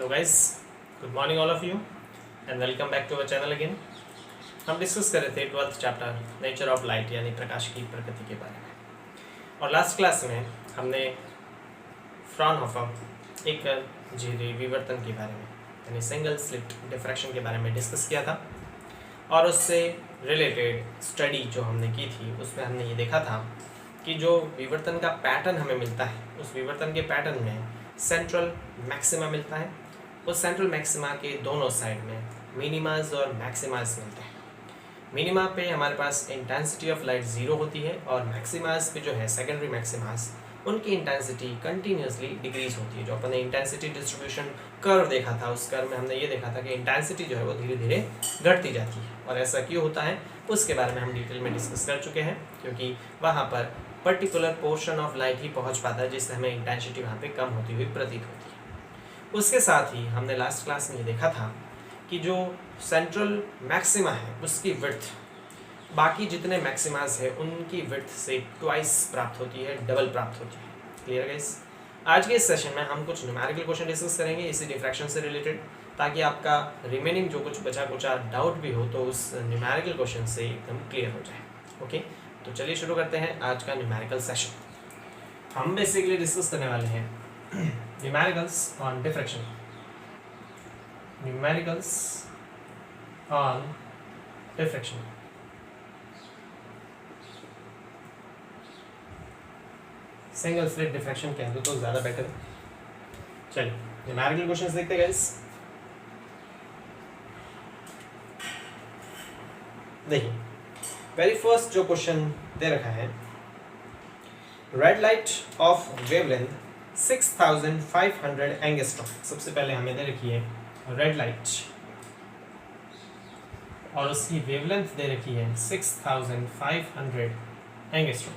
Hello guys, good morning all of you and welcome back to our channel again. हम discuss कर रहे थे 12th chapter nature of light यानी प्रकाश की प्रकृति के बारे में। और लास्ट क्लास में हमने फ्रॉनहोफर एक झिर्री विवर्तन के बारे में यानी सिंगल स्लिट डिफ्रैक्शन के बारे में डिस्कस किया था। और उससे रिलेटेड स्टडी जो हमने की थी उसमें हमने ये देखा था कि जो विवर्तन का पैटर्न हमें मिलता है उस विवर्तन के पैटर्न में सेंट्रल मैक्सिमा मिलता है। उस सेंट्रल मैक्सिमा के दोनों साइड में मिनिमाज और मैक्सिमाज मिलते हैं। मिनिमा पे हमारे पास इंटेंसिटी ऑफ लाइट 0 होती है और मैक्सिमाज पे जो है सेकेंडरी मैक्सिमाज उनकी इंटेंसिटी कंटिन्यूसली डिक्रीज होती है। जो अपन ने इंटेंसिटी डिस्ट्रीब्यूशन कर्व देखा था उस कर्व में हमने ये देखा था कि इंटेंसिटी जो है वो धीरे धीरे घटती जाती है। और ऐसा क्यों होता है उसके बारे में हम डिटेल में डिस्कस कर चुके हैं, क्योंकि वहाँ पर पर्टिकुलर पोर्शन ऑफ लाइट ही पहुँच पाता है जिससे हमें इंटेंसिटी वहाँ पे कम होती हुई प्रतीत होती है। उसके साथ ही हमने लास्ट क्लास में ये देखा था कि जो सेंट्रल मैक्सिमा है उसकी विड्थ बाकी जितने मैक्सिमास है उनकी विड्थ से ट्वाइस प्राप्त होती है, डबल प्राप्त होती है। Clear guys? आज के इस सेशन में हम कुछ न्यूमेरिकल क्वेश्चन डिस्कस करेंगे इसी डिफ्रैक्शन से रिलेटेड, ताकि आपका रिमेनिंग जो कुछ बचा कुचा डाउट भी हो तो उस न्यूमेरिकल क्वेश्चन से एकदम क्लियर हो जाए। ओके, तो चलिए शुरू करते हैं आज का न्यूमेरिकल सेशन। हम बेसिकली डिस्कस करने वाले हैं numericals on diffraction. Numericals on diffraction. Single slit diffraction कह दो तो ज़्यादा बेटर है। चलिए न्यूमेरिकल क्वेश्चंस देखते हैं गाइस। देखिए वेरी फर्स्ट जो क्वेश्चन दे रखा है, red light of wavelength 6500 angstrom. सबसे पहले हमें दे रखी है रेड लाइट और उसकी वेवलेंथ दे रखी है 6500 angstrom.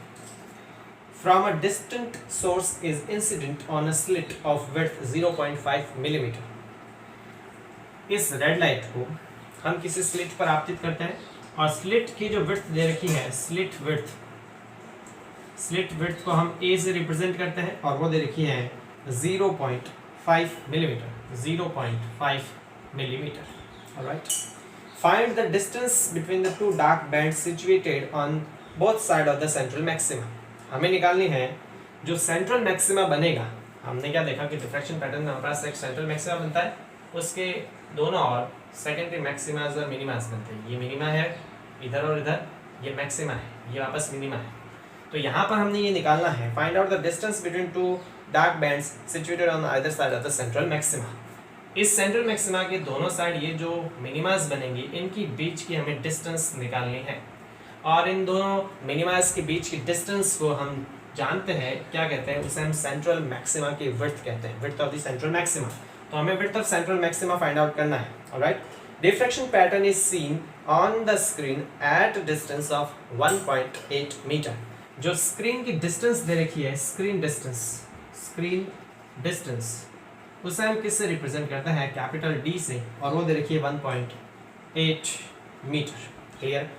From a distant source is incident on a slit of width 0.5 millimetre. इस रेड लाइट को हम किसी स्लिट पर आपतित करते हैं और स्लिट की जो विड्थ दे रखी है स्लिट विड्थ को हम a से रिप्रेजेंट करते हैं और वो दे रखी है 0.5 millimetre. 0.5 millimetre. Alright, find the distance between the two dark bands situated on both side of the central maxima. हमें निकालनी है जो सेंट्रल मैक्सिमा बनेगा। हमने क्या देखा कि डिफ्रैक्शन पैटर्न में हमारे पास एक सेंट्रल मैक्सिमा बनता है, उसके दोनों और सेकेंडरी मैक्सिमाज और मिनिमाज बनते हैं। ये मिनिमा है इधर और इधर, ये मैक्सिमा है, ये वापस मिनिमा है। तो यहाँ पर हमने ये निकालना है find out the distance between two dark bands situated on either side of the central maxima. इस सेंट्रल मैक्सिमा के दोनों साइड ये जो मिनिमाज बनेंगी इनकी बीच की हमें डिस्टेंस निकालनी है। और इन दोनों मिनिमास के बीच की डिस्टेंस को हम जानते हैं क्या कहते हैं, उसे हम सेंट्रल मैक्सिमा की विड्थ कहते हैं, width of the central maxima. तो हमें width of central maxima find out करना है। Alright, diffraction pattern is seen on the screen at distance of 1.8 metre. जो स्क्रीन की डिस्टेंस दे रखी है, स्क्रीन डिस्टेंस उसे हम किससे रिप्रेजेंट करते हैं, कैपिटल डी से, और वो दे रखी है 1.8 मीटर। क्लियर?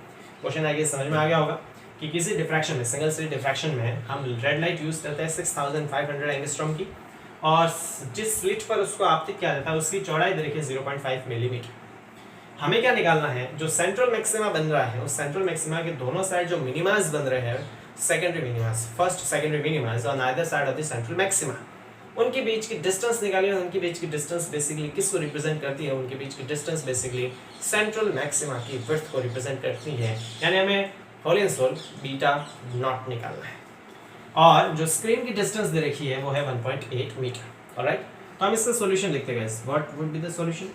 क्वेश्चन आगे समझ में आ गया होगा कि किसी डिफ्रैक्शन में, सिंगल स्लिट डिफ्रैक्शन में हम रेड लाइट यूज करते हैं 6500 एंगस्ट्रॉम की, और जिस स्लिट पर उसको आपतित किया जाता है उसकी चौड़ाई दे रखी है 0.5 मिलीमीटर। हमें क्या निकालना है, जो सेंट्रल मैक्सिमा बन रहा है उस सेंट्रल मैक्सिमा के दोनों साइड जो मिनिमाज बन रहे हैं, secondary minimas, first secondary minimas on either side of the central maxima, उनकी बीच की डिस्टेंस निकालिए। उनकी बीच की डिस्टेंस बेसिकली किसको रिप्रेजेंट करती है, उनके बीच की डिस्टेंस बेसिकली सेंट्रल मैक्सिमा की विड्थ को रिप्रेजेंट करती है। यानी हमें whole and sole beta not निकालना है। और जो स्क्रीन की डिस्टेंस दे रखी है वो है 1.8 मीटर। ऑलराइट, तो हम इसका सॉल्यूशन लिखते हैं guys. What would be the solution?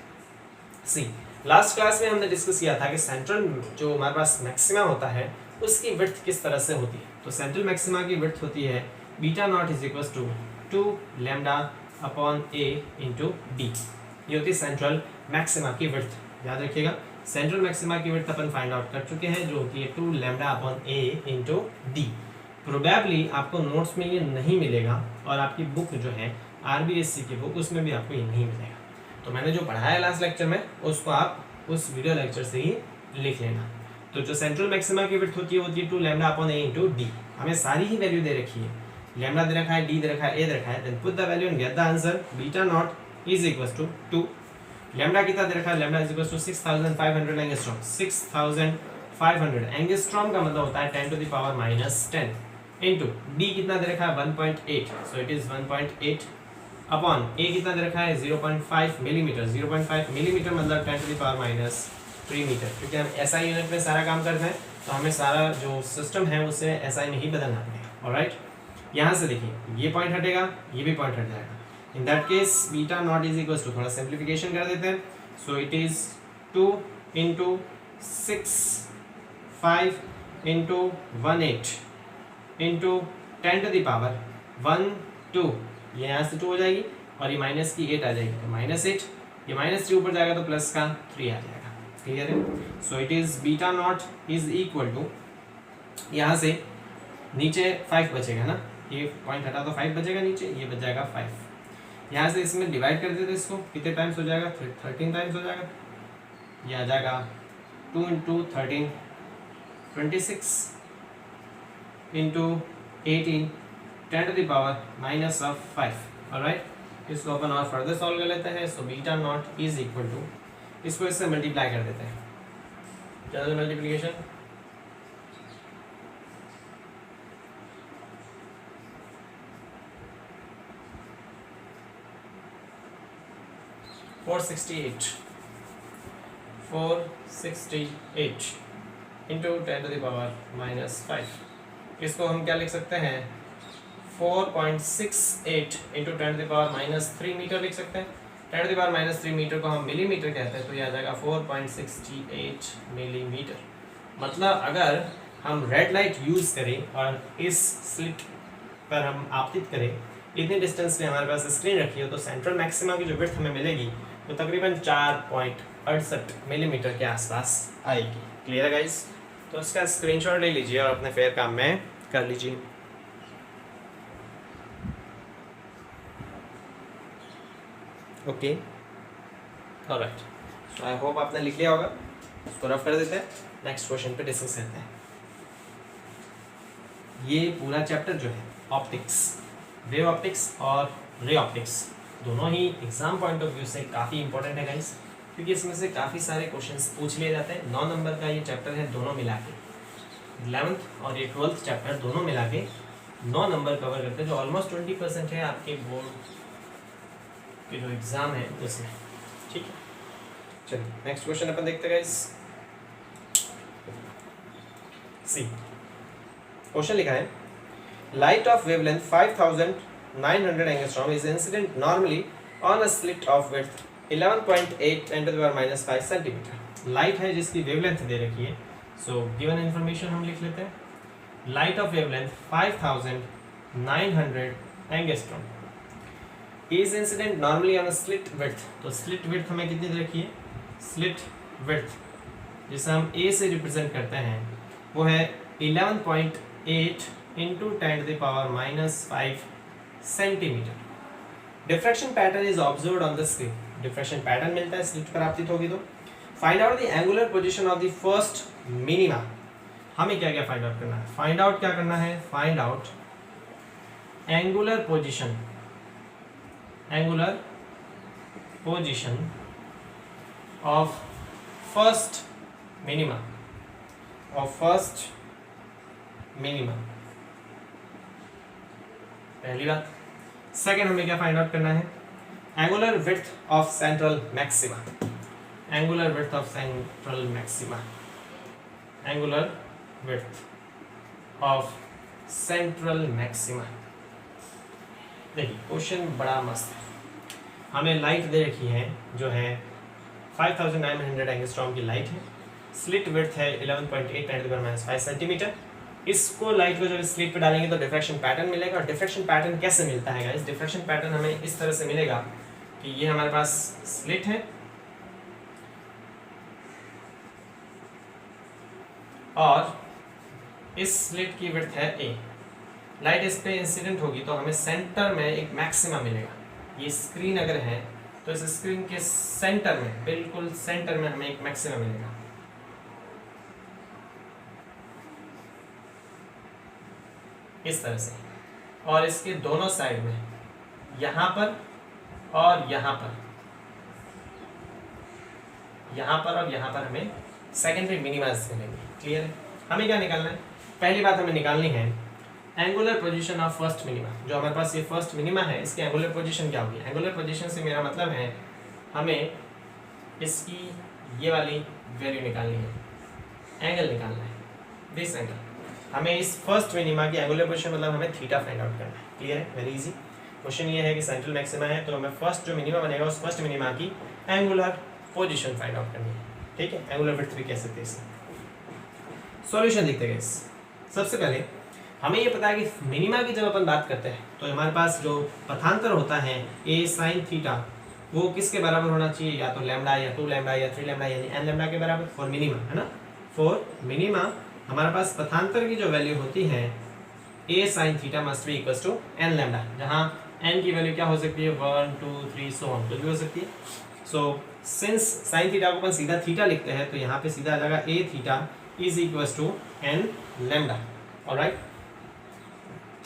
See, last class में हमने डिस्कस किया था कि सेंट्रल जो हमारे पास मैक्सिमा होता है उसकी विड्थ किस तरह से होती है। तो सेंट्रल मैक्सिमा की विड्थ होती है beta naught is equal to 2 lambda upon a into D. ये होती है सेंट्रल मैक्सिमा की विड्थ। याद रखिएगा, सेंट्रल मैक्सिमा की विड्थ अपन फाइंड आउट कर चुके हैं जो कि 2 lambda upon a into D. Probably आपको नोट्स में ये नहीं मिलेगा और आपकी बुक जो है RBSC की बुक उसमें भी आपको ये नहीं मिलेगा। तो मैंने जो पढ़ाया लास्ट लेक्चर में उसको आप उस वीडियो लेक्चर से ही लिख लेना। तो जो सेंट्रल मैक्सिमा की विड्थ होती है 2 lambda upon a into D. हमें सारी ही वैल्यू दे रखी है, लैम्डा दे रखा है, डी दे रखा है, ए दे रखा है, then put the value and get the answer. Beta naught is equal to 2। Lambda कितना दे रखा है, lambda is equal to 6500 angstrom. 6500 angstrom का मतलब होता है 10 to the power minus 10 into D कितना दे रखा है 1.8, so it is 1.8 upon a कितना दे रखा है 0.5 मिलीमीटर। 0.5 मिलीमीटर मतलब 10 to the power minus 3 metre. क्योंकि हम एसआई यूनिट में सारा काम करते हैं तो हमें सारा जो सिस्टम है उसे एसआई में ही बदलना पड़ेगा। ऑलराइट, यहाँ से देखिए ये पॉइंट हटेगा, ये भी पॉइंट हट जाएगा। In that case beta naught is equal to, थोड़ा सिंप्लीफिकेशन कर देते हैं, so it is 2 into 6 5 into 18 into 10 to the power 1 2, ये यहाँ से 2 हो जाएगी और ये माइनस की 8 आ जाएगी, तो -8, ये -3 ऊपर जाएगा तो प्लस का 3 आ जाएगा। क्लियर है? So it is beta naught is equal to, यहाँ से नीचे 5 बचेगा ना, ये पॉइंट हटा तो 5 बचेगा नीचे, ये बच जाएगा 5। यहाँ से इसमें डिवाइड कर देते इसको, कितने टाइम्स हो जाएगा, 13 टाइम्स हो जाएगा। ये आ जाएगा 2 into 13 26 into 18 10 to the power minus of 5। Alright, इसको अपन और फर्दर सॉल्व कर लेते हैं। So beta naught is equal to, इसको इससे मल्टीप्लाई कर देते हैं, general multiplication 468 into 10 to the power minus 5। इसको हम क्या लिख सकते हैं, 4.68 into 10 to the power minus 3 metre लिख सकते हैं। 10 to the power minus 3 metre को हम मिलीमीटर कहते हैं, तो ये आ जाएगा 4.68 मिलीमीटर। मतलब अगर हम रेड लाइट यूज़ करें और इस स्लिट पर हम आपतित करें, इतनी डिस्टेंस पे हमारे पास स्क्रीन रखी हो, तो सेंट्रल मैक्सिमा की जो विड्थ हमें मिलेगी वो तकरीबन 4.68 मिलीमीटर के आसपास आएगी। क्लियर है गाइस? तो इसका स्क्रीनशॉट ले लीजिए और अपने फेयर काम में कर लीजिए। Okay, alright, so I hope आपने लिख लिया होगा। इसको रफ कर देते हैं, नेक्स्ट क्वेश्चन पे डिस्कस करते हैं। ये पूरा चैप्टर जो है ऑप्टिक्स, वेव ऑप्टिक्स और रे ऑप्टिक्स, दोनों ही एग्जाम पॉइंट ऑफ व्यू से काफ़ी इंपॉर्टेंट है गाइस, क्योंकि इसमें से काफ़ी सारे क्वेश्चंस पूछ लिए जाते हैं। 9 नंबर का ये चैप्टर है, दोनों मिला के 11th और ये 12th चैप्टर दोनों मिला के 9 नंबर कवर करते हैं, जो ऑलमोस्ट 20% है आपके बोर्ड के जो एग्ज़ाम है उसमें। ठीक है, चलिए नेक्स्ट क्वेश्चन अपन देखते हैं गाइस। सी क्वेश्चन लिखा है, light of wavelength 5900 angstrom is incident normally on a slit of width 11.8 10 to the power minus 5 centimetre. Light है जिसकी वेवलेंथ दे रखी है, सो गिवन इन्फॉर्मेशन हम लिख लेते हैं। Light of wavelength 5900 angstrom is incident normally on a slit width, तो slit width हमें कितनी दे रखी है, स्लिट विड्थ जिसे हम ए से रिप्रेजेंट करते हैं वो है 11.8 into 10 to the power minus 5 centimetre. Diffraction pattern is observed on the screen, diffraction pattern मिलता है स्लिट पर आपतित होगी तो। Find out the angular position of the first minima. हमें क्या क्या फाइंड आउट करना है, फाइंड आउट क्या करना है, find out angular position, angular position of first minima, of first minima, पहली बात। सेकेंड हमें क्या फाइंड आउट करना है, angular width of central maxima, angular width of central maxima, angular width of central maxima. देखिए क्वेश्चन बड़ा मस्त है, हमें लाइट दे रखी है जो है 5900 एंगस्ट्रॉम की लाइट है, स्लिट विड्थ है 11.8 10 to the power minus 5 centimetre. इसको लाइट को जब स्लिट पे डालेंगे तो डिफ्रैक्शन पैटर्न मिलेगा। और डिफ्रैक्शन पैटर्न कैसे मिलता है गाइस, डिफ्रैक्शन पैटर्न हमें इस तरह से मिलेगा कि ये हमारे पास स्लिट है और इस स्लिट की विड्थ है ए, लाइट इस पे इंसिडेंट होगी तो हमें सेंटर में एक मैक्सिमा मिलेगा। ये स्क्रीन अगर है तो इस स्क्रीन के सेंटर में, बिल्कुल सेंटर में हमें एक मैक्सिमा मिलेगा। इस तरह से, और इसके दोनों साइड में यहाँ पर और यहाँ पर और यहाँ पर हमें सेकेंडरी मिनिमास मिलेंगे। क्लियर है? हमें क्या निकालना है? पहली बात हमें निकालनी है angular position of first minima. जो हमारे पास ये फर्स्ट मिनिमा है इसकी एंगुलर पोजीशन क्या होगी? एंगुलर पोजीशन से मेरा मतलब है हमें इसकी ये वाली वैल्यू निकालनी है, एंगल निकालना है, दिस एंगल। हमें इस फर्स्ट मिनिमा की एंगुलर पोजीशन मतलब हमें थीटा फाइंड आउट करना है। क्लियर है? Very easy. क्वेश्चन ये है कि सेंट्रल मैक्सिमा है तो हमें फर्स्ट जो मिनिमा बनेगा उस फर्स्ट मिनिमा की एंगुलर पोजीशन फाइंड आउट करनी है। ठीक है? एंगुलर विड्थ भी कह सकते हैं इसे। सॉल्यूशन देखते हैं। सबसे पहले हमें ये पता है कि मिनिमा की जब अपन बात करते हैं तो हमारे पास जो पथांतर होता है ए साइन थीटा वो किसके बराबर होना चाहिए? या तो लैम्डा या 2 लैम्डा या 3 लैम्डा यानी n लैम्डा के बराबर फॉर मिनिमा, है ना। फॉर मिनिमा हमारे पास पथांतर की जो वैल्यू होती है A sine theta must be equal to n lambda, जहाँ n की वैल्यू क्या हो सकती है? 1 2 3 सो ऑन, कुछ भी हो सकती है। सो सिंस साइन थीटा को अपन सीधा थीटा लिखते हैं तो यहाँ पे सीधा आ जाएगा A theta is equal to n lambda. Alright,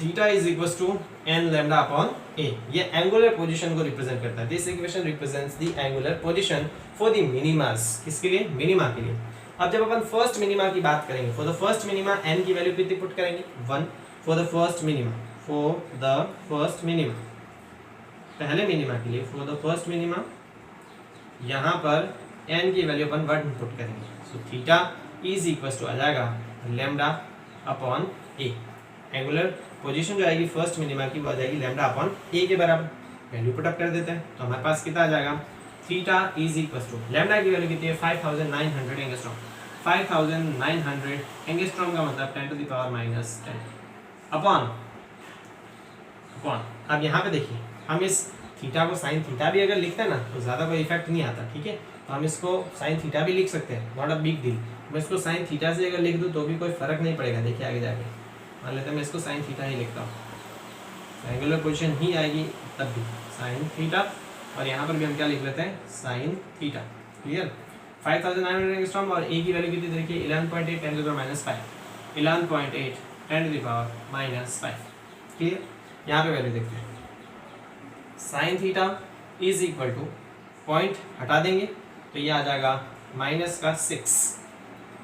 theta is equal to n lambda upon a। ये एंगुलर पोजीशन को रिप्रेजेंट करता है। This equation represents the angular position for the minimas. किसके लिए? मिनिमा के लिए। अब जब अपन फर्स्ट मिनिमा की बात करेंगे, for the first minima n की वैल्यू कितनी पुट करेंगे? 1 फॉर द फर्स्ट मिनिमा। पहले मिनिमा के लिए फॉर द फर्स्ट मिनिमा यहाँ पर n की वैल्यू अपन 1 पुट करेंगे। So theta is equal to आ जाएगा lambda upon a। Angular position जो आएगी फर्स्ट मिनिमा की वो आ जाएगी लैम्डा अपॉन a के बराबर। वैल्यू पुट अप कर देते हैं तो हमारे पास कितना आ जाएगा? Theta is equal to lambda की वैल्यू कितनी है? 5900 एंगस्ट्रॉम। 5900 एंगस्ट्रॉम का मतलब 10 टू द पावर -10 अपॉन। अब यहाँ पे देखिए हम इस थीटा को साइन थीटा भी अगर लिखते हैं ना तो ज़्यादा कोई इफेक्ट नहीं आता। ठीक है, तो हम इसको साइन थीटा भी लिख सकते हैं, नॉट अ बिग डील। मैं इसको साइन थीटा से अगर लिख दूँ तो भी कोई फर्क नहीं पड़ेगा। देखिए आगे जाके मान लेते हैं मैं इसको साइन थीटा ही लिखता हूँ, एंगुलर पोजीशन ही आएगी तब भी साइन थीटा, और यहाँ पर भी हम क्या लिख लेते हैं? Sine theta. क्लियर? 5900 एंगस्ट्रॉम और ए की वैल्यू कितनी देखिए? 11.8 10 to the power -5। 11.8 10 to the power -5। Clear? यहाँ पे वैल्यू देखते हैं। Sine theta is equal to point हटा देंगे तो ये आ जाएगा -6,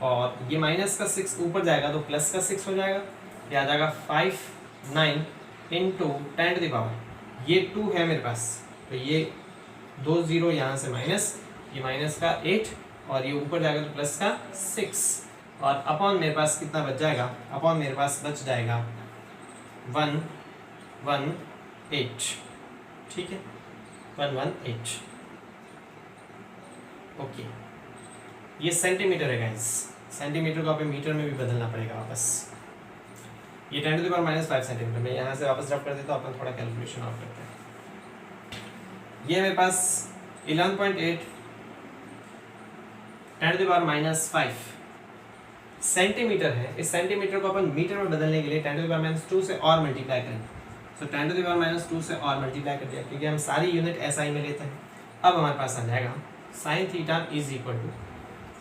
और ये -6 ऊपर जाएगा तो +6 हो जाएगा। ये आ जाएगा 59 इंटू 10 टू द पावर, ये 2 है मेरे पास तो ये 2 0 यहाँ से माइनस, ये -8 और ये ऊपर जाएगा तो +6, और अपॉन मेरे पास कितना बच जाएगा? अपॉन मेरे पास बच जाएगा 118। ठीक है, 118। ओके, ये सेंटीमीटर है गाइस। सेंटीमीटर को आप मीटर में भी बदलना पड़ेगा वापस। ये 10 टू द पावर -5 सेंटीमीटर में यहाँ से वापस रफ कर देता हूँ। अपन थोड़ा कैलकुलेशन और करते हैं। ये मेरे पास 11.8 10 टू द पावर -5 सेंटीमीटर है। इस सेंटीमीटर को अपन मीटर में बदलने के लिए 10 टू द पावर -2 से और मल्टीप्लाई करेंगे। सो 10 टू द पावर -2 से और मल्टीप्लाई कर दिया क्योंकि हम सारी यूनिट SI में लेते हैं। अब हमारे पास आ जाएगा sine theta is equal to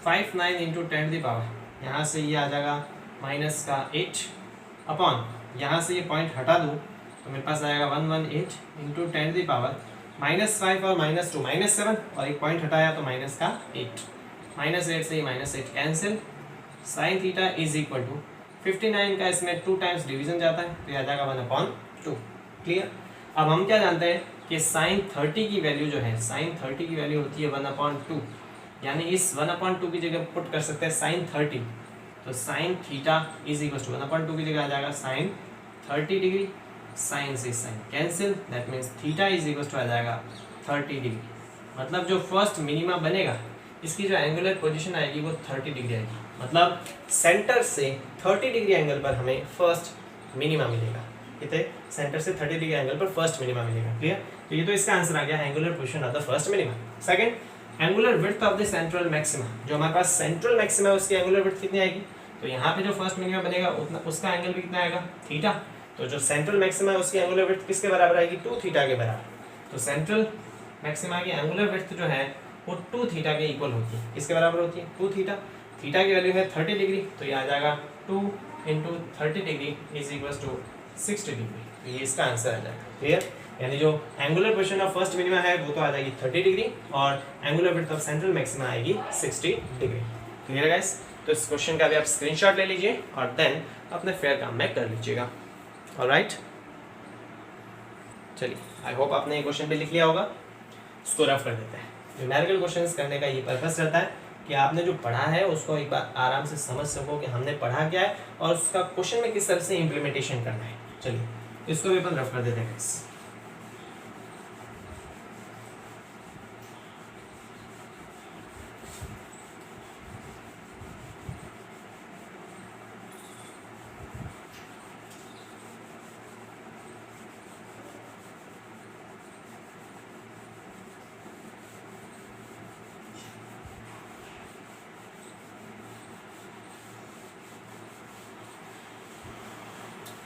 59 into 10 to the power, यहाँ से ये आ जाएगा -8 अपॉन, यहाँ से ये पॉइंट हटा दूँ तो मेरे पास आएगा 118 इंटू 10 टू द पावर -5 और -2 -7, और एक पॉइंट हटाया तो -8 -8 से ये -8 cancel. Sine theta is equal to 59 का इसमें 2 टाइम्स डिवीजन जाता है तो ये आ जाएगा 1/2। क्लियर? अब हम क्या जानते हैं कि साइन 30 की वैल्यू जो है, साइन 30 की वैल्यू होती है 1/2, यानी इस 1/2 की जगह पुट कर सकते हैं साइन 30, तो sine theta is equal to 1/2 की जगह आ जाएगा साइन 30 डिग्री। साइन से sine cancel, that means theta is equal to आ जाएगा 30 डिग्री। मतलब जो फर्स्ट मिनिमा बनेगा इसकी जो एंगुलर पोजीशन आएगी वो 30 डिग्री आएगी। मतलब सेंटर से 30 डिग्री एंगल पर हमें फर्स्ट मिनिमा मिलेगा। कितने? सेंटर से 30 डिग्री एंगल पर फर्स्ट मिनिमा मिलेगा। क्लियर? तो ये तो इसका आंसर आ गया, angular position of the first minima. Second, angular width of the central maxima. जो हमारे पास सेंट्रल मैक्सिमा है उसकी एंगुलर विड्थ कितनी आएगी? तो यहाँ पे जो फर्स्ट मिनिमा बनेगा उतना उसका एंगल भी कितना आएगा? थीटा। तो जो सेंट्रल मैक्सिमा है उसकी एंगुलर विड्थ किसके बराबर आएगी? 2 थीटा के बराबर। तो सेंट्रल मैक्सिमा की एंगुलर विड्थ जो है वो 2 थीटा के इक्वल होती है। किसके बराबर होती है? 2 थीटा। थीटा की वैल्यू है 30 डिग्री तो ये आ जाएगा 2 into 30 degree is equal to 60 degree. ये इसका आंसर आ जाएगा। क्लियर? यानी जो angular position of first minima है वो तो आ जाएगी 30 डिग्री और angular width of central maxima आएगी 60 डिग्री। Clear guys? तो इस क्वेश्चन का भी आप स्क्रीनशॉट ले लीजिए और देन अपने फेयर काम में कर लीजिएगा। ऑलराइट, चलिए आई होप आपने ये क्वेश्चन भी लिख लिया होगा। इसको रफ कर देते हैं। न्यूमेरिकल क्वेश्चंस करने का ये पर्पस रहता है कि आपने जो पढ़ा है उसको एक बार आराम से समझ सको कि हमने पढ़ा क्या है और उसका क्वेश्चन में किस तरह से इम्प्लीमेंटेशन करना है। चलिए इसको भी अपन रफ कर देते हैं।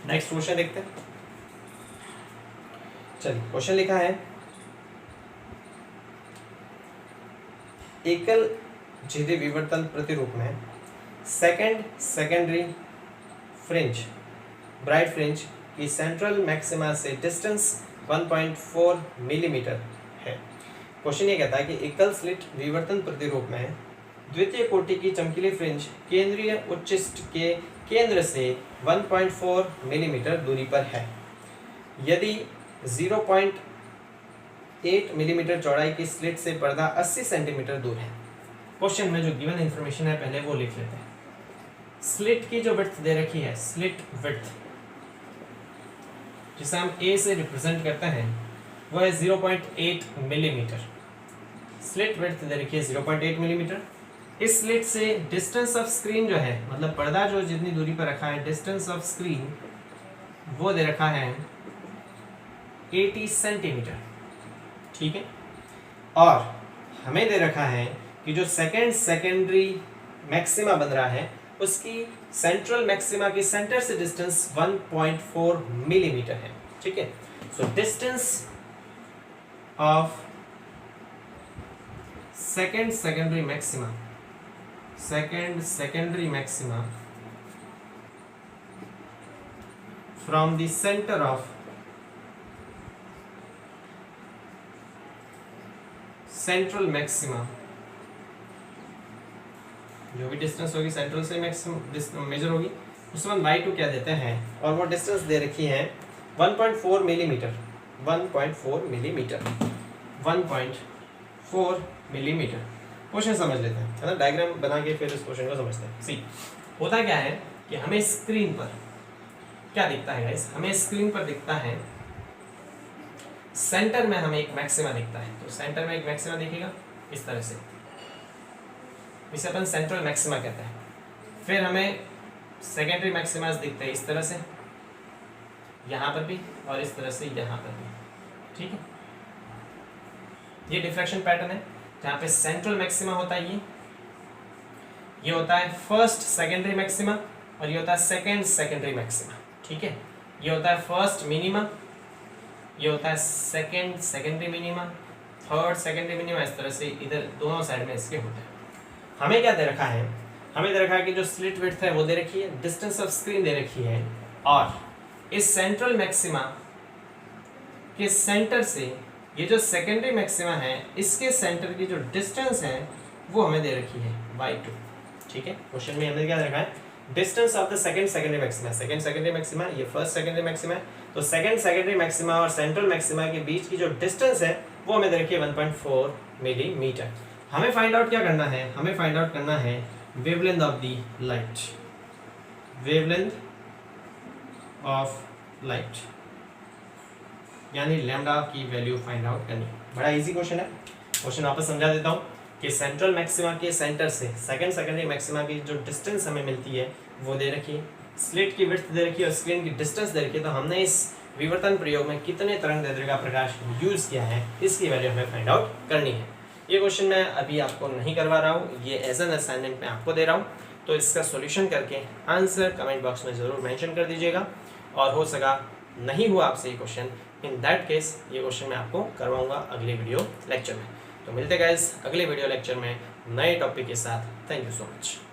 नेक्स्ट क्वेश्चन देखते हैं। चलिए क्वेश्चन लिखा है एकल जिदे विवर्तन प्रतिरूप में सेकेंडरी फ्रिंज ब्राइट फ्रिंज की सेंट्रल मैक्सिमा से डिस्टेंस 1.4 मिलीमीटर है। क्वेश्चन ये कहता है कि एकल स्लिट विवर्तन प्रतिरूप में द्वितीय कोटि की चमकीली फ्रिंज केंद्रीय उच्चिष्ट के केंद्र से 1.4 मिलीमीटर दूरी पर है। यदि 0.8 मिलीमीटर चौड़ाई की स्लिट से पर्दा 80 सेंटीमीटर दूर है। क्वेश्चन में जो गिवन इंफॉर्मेशन है पहले वो लिख लेते हैं। स्लिट की जो विड्थ दे रखी है, स्लिट विड्थ जिसे हम ए से रिप्रेजेंट करते हैं वो है 0.8 मिलीमीटर। स्लिट विड्थ दे रखी है 0.8 मिलीमीटर। इस स्लिट से डिस्टेंस ऑफ स्क्रीन जो है, मतलब पर्दा जो जितनी दूरी पर रखा है, डिस्टेंस ऑफ स्क्रीन वो दे रखा है 80 सेंटीमीटर। ठीक है, और हमें दे रखा है कि जो सेकेंडरी मैक्सिमा बन रहा है उसकी सेंट्रल मैक्सिमा की सेंटर से डिस्टेंस 1.4 मिलीमीटर है। ठीक है, so distance of secondary maxima from the center of central maxima, जो भी डिस्टेंस होगी सेंट्रल से मैक्सिमम मेजर होगी उसके बाद y2 क्या देते हैं और वो डिस्टेंस दे रखी है 1.4 मिलीमीटर। 1.4 मिलीमीटर। क्वेश्चन समझ लेते हैं, है ना। डायग्राम बना के फिर इस क्वेश्चन को समझते हैं। सी होता क्या है कि हमें स्क्रीन पर क्या दिखता है गाइस, हमें स्क्रीन पर दिखता है सेंटर में हमें एक मैक्सिमा दिखता है। तो सेंटर में एक मैक्सिमा दिखेगा इस तरह से, इसे अपन सेंट्रल मैक्सिमा कहते हैं। फिर हमें सेकेंडरी मैक्सिमास दिखते हैं इस तरह से, यहाँ पर भी और इस तरह से यहाँ पर भी। ठीक है, ये डिफ्रैक्शन पैटर्न है जहाँ पे सेंट्रल मैक्सिमा होता है। ये होता है फर्स्ट सेकेंडरी मैक्सिमा और ये होता है सेकेंड सेकेंडरी मैक्सिमा। ठीक है, ये होता है फर्स्ट मिनिमा, ये होता है second secondary minima, third secondary minima. इस तरह से इधर दोनों साइड में इसके होते हैं। हमें क्या दे रखा है, हमें दे रखा है कि जो स्लिट विड्थ है वो दे रखी है, डिस्टेंस ऑफ स्क्रीन दे रखी है और इस सेंट्रल मैक्सिमा के सेंटर से ये जो सेकेंडरी मैक्सिमा है इसके सेंटर की जो डिस्टेंस है वो हमें दे रखी है y2। ठीक है, क्वेश्चन में हमने क्या रखा है, distance of the second secondary maxima. Second secondary maxima, ये फर्स्ट सेकेंडरी मैक्सिमा है। तो सेकेंड सेकेंडरी मैक्सिमा और सेंट्रल मैक्सिमा के बीच की जो डिस्टेंस है वो हमें दे रखी है 1.4 मिलीमीटर। हमें फाइंड आउट क्या करना है, हमें फाइंड आउट करना है wavelength of the light. Wavelength of light यानी लैम्डा की वैल्यू फाइंड आउट करनी। बड़ा इजी क्वेश्चन है। क्वेश्चन वापस समझा देता हूँ कि सेंट्रल मैक्सिमा के सेंटर से सेकेंड सेकेंडरी मैक्सिमा की जो डिस्टेंस हमें मिलती है वो दे रखी है, स्लिट की विड्थ दे रखी है और स्क्रीन की डिस्टेंस दे रखी है। तो हमने इस विवर्तन प्रयोग में कितने तरंगदैर्ध्य का प्रकाश यूज़ किया है इसकी वैल्यू हमें फाइंड आउट करनी है। ये क्वेश्चन मैं अभी आपको नहीं करवा रहा हूँ, ये एज एन असाइनमेंट मैं आपको दे रहा हूँ। तो इसका सॉल्यूशन करके आंसर कमेंट बॉक्स में ज़रूर मेंशन कर दीजिएगा और हो सका नहीं हुआ आपसे ये क्वेश्चन, इन दैट केस ये क्वेश्चन मैं आपको करवाऊंगा अगले वीडियो लेक्चर में। तो मिलते गाइस अगले वीडियो लेक्चर में नए टॉपिक के साथ। Thank you so much.